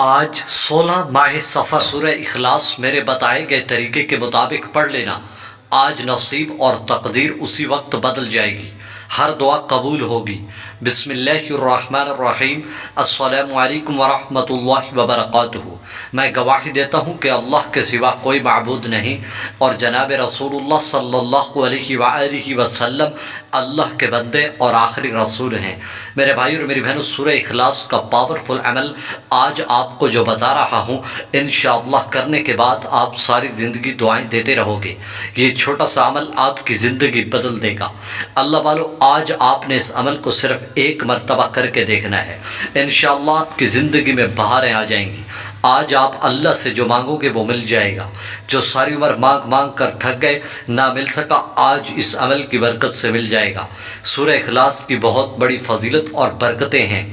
آج 16 ماہ صفر سورہ اخلاص میرے بتائے گئے طریقے کے مطابق پڑھ لینا۔ آج نصیب اور تقدیر اسی وقت بدل جائے گی، ہر دعا قبول ہوگی۔ بسم اللہ الرحمن الرحیم۔ السلام علیکم ورحمۃ اللہ وبرکاتہ۔ میں گواہی دیتا ہوں کہ اللہ کے سوا کوئی معبود نہیں اور جناب رسول اللہ صلی اللہ علیہ وآلہ وسلم اللہ کے بندے اور آخری رسول ہیں۔ میرے بھائی اور میری بہنوں، سورہ اخلاص کا پاورفل عمل آج آپ کو جو بتا رہا ہوں، انشاءاللہ کرنے کے بعد آپ ساری زندگی دعائیں دیتے رہو گے۔ یہ چھوٹا سا عمل آپ کی زندگی بدل دے گا۔ اللہ والو، آج آپ نے اس عمل کو صرف ایک مرتبہ کر کے دیکھنا ہے، انشاءاللہ آپ کی زندگی میں بہاریں آ جائیں گی۔ آج آپ اللہ سے جو مانگو گے وہ مل جائے گا۔ جو ساری عمر مانگ مانگ کر تھک گئے، نہ مل سکا، آج اس عمل کی برکت سے مل جائے گا۔ سورہ اخلاص کی بہت بڑی فضیلت اور برکتیں ہیں۔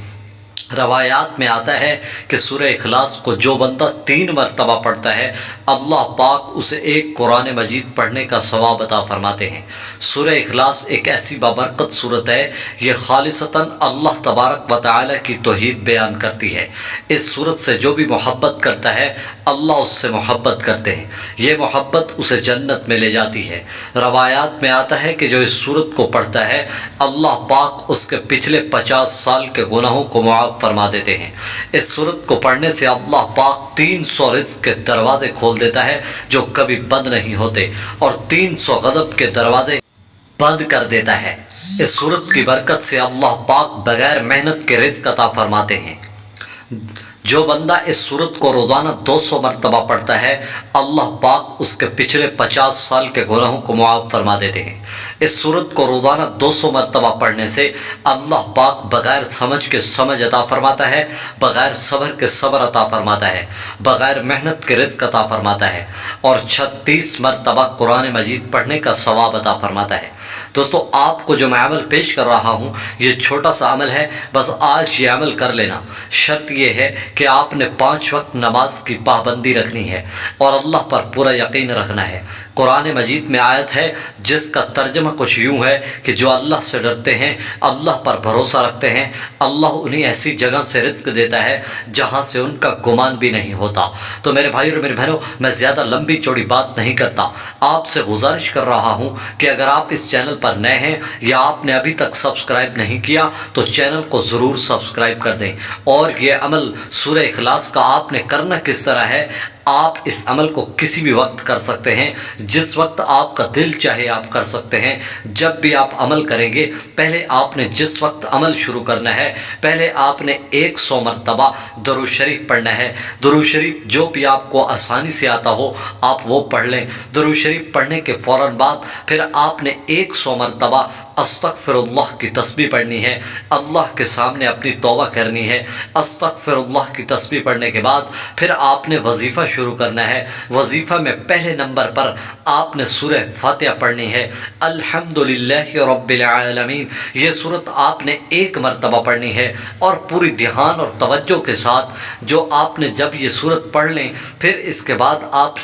روایات میں آتا ہے کہ سورہ اخلاص کو جو بندہ 3 مرتبہ پڑھتا ہے، اللہ پاک اسے ایک قرآن مجید پڑھنے کا ثواب عطا فرماتے ہیں۔ سورہ اخلاص ایک ایسی بابرکت صورت ہے، یہ خالصتاً اللہ تبارک و تعالی کی توحید بیان کرتی ہے۔ اس صورت سے جو بھی محبت کرتا ہے، اللہ اس سے محبت کرتے ہیں، یہ محبت اسے جنت میں لے جاتی ہے۔ روایات میں آتا ہے کہ جو اس صورت کو پڑھتا ہے، اللہ پاک اس کے پچھلے 50 سال کے گناہوں کو معاف فرما دیتے ہیں۔ اس صورت کو پڑھنے سے اللہ پاک 300 رزق کے دروازے کھول دیتا ہے جو کبھی بند نہیں ہوتے، اور 300 غضب کے دروازے بند کر دیتا ہے۔ اس صورت کی برکت سے اللہ پاک بغیر محنت کے رزق عطا فرماتے ہیں۔ جو بندہ اس صورت کو روزانہ 200 مرتبہ پڑھتا ہے، اللہ پاک اس کے پچھلے 50 سال کے گناہوں کو معاف فرما دیتے ہیں۔ اس صورت کو روزانہ 200 مرتبہ پڑھنے سے اللہ پاک بغیر سمجھ کے سمجھ عطا فرماتا ہے، بغیر صبر کے صبر عطا فرماتا ہے، بغیر محنت کے رزق عطا فرماتا ہے، اور 36 مرتبہ قرآن مجید پڑھنے کا ثواب عطا فرماتا ہے۔ دوستو، آپ کو جو میں عمل پیش کر رہا ہوں، یہ چھوٹا سا عمل ہے، بس آج یہ عمل کر لینا۔ شرط یہ ہے کہ آپ نے 5 وقت نماز کی پابندی رکھنی ہے اور اللہ پر پورا یقین رکھنا ہے۔ قرآن مجید میں آیت ہے جس کا ترجمہ کچھ یوں ہے کہ جو اللہ سے ڈرتے ہیں، اللہ پر بھروسہ رکھتے ہیں، اللہ انہیں ایسی جگہ سے رزق دیتا ہے جہاں سے ان کا گمان بھی نہیں ہوتا۔ تو میرے بھائی اور میری بہنوں، میں زیادہ لمبی چوڑی بات نہیں کرتا، آپ سے گزارش کر رہا ہوں کہ اگر آپ اس چینل پر نئے ہیں یا آپ نے ابھی تک سبسکرائب نہیں کیا تو چینل کو ضرور سبسکرائب کر دیں۔ اور یہ عمل سورہ اخلاص کا آپ نے کرنا کس طرح ہے، آپ اس عمل کو کسی بھی وقت کر سکتے ہیں، جس وقت آپ کا دل چاہے آپ کر سکتے ہیں۔ جب بھی آپ عمل کریں گے، پہلے آپ نے جس وقت عمل شروع کرنا ہے، پہلے آپ نے 100 مرتبہ درود شریف پڑھنا ہے۔ درود شریف جو بھی آپ کو آسانی سے آتا ہو، آپ وہ پڑھ لیں۔ درود شریف پڑھنے کے فوراً بعد پھر آپ نے 100 مرتبہ استغفر اللہ کی تسبیح پڑھنی ہے، اللہ کے سامنے اپنی توبہ کرنی ہے۔ استغفر اللہ کی تسبیح پڑھنے کے بعد پھر آپ نے وظیفہ شروع کرنا ہے۔ وظیفہ میں پہلے نمبر پر آپ نے سورہ فاتحہ پڑھنی ہے، الحمدللہ رب العالمین۔ یہ سورت آپ نے 1 مرتبہ پڑھنی ہے، اور پوری دھیان اور توجہ کے ساتھ جو آپ نے جب یہ سورت پڑھ لیں، پھر اس کے بعد آپ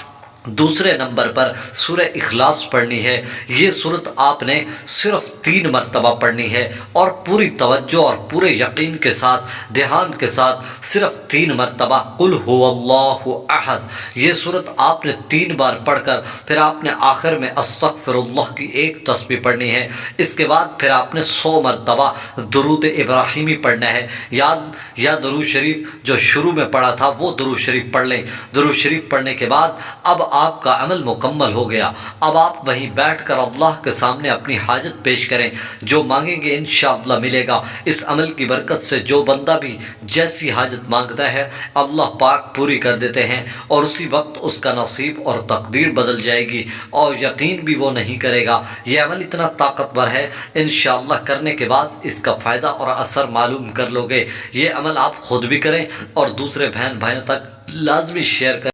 دوسرے نمبر پر سورہ اخلاص پڑھنی ہے۔ یہ سورت آپ نے صرف 3 مرتبہ پڑھنی ہے، اور پوری توجہ اور پورے یقین کے ساتھ، دھیان کے ساتھ صرف 3 مرتبہ قل هو اللہ احد۔ یہ سورت آپ نے 3 بار پڑھ کر پھر آپ نے آخر میں استغفر اللہ کی 1 تسبیح پڑھنی ہے۔ اس کے بعد پھر آپ نے 100 مرتبہ درود ابراہیمی پڑھنا ہے، یا درود شریف جو شروع میں پڑھا تھا وہ درود شریف پڑھ لیں۔ درود شریف پڑھنے کے بعد اب آپ کا عمل مکمل ہو گیا۔ اب آپ وہیں بیٹھ کر اللہ کے سامنے اپنی حاجت پیش کریں، جو مانگیں گے انشاءاللہ ملے گا۔ اس عمل کی برکت سے جو بندہ بھی جیسی حاجت مانگتا ہے، اللہ پاک پوری کر دیتے ہیں، اور اسی وقت اس کا نصیب اور تقدیر بدل جائے گی، اور یقین بھی وہ نہیں کرے گا۔ یہ عمل اتنا طاقتور ہے، انشاءاللہ کرنے کے بعد اس کا فائدہ اور اثر معلوم کر لو گے۔ یہ عمل آپ خود بھی کریں اور دوسرے بہن بھائیوں تک لازمی شیئر کریں۔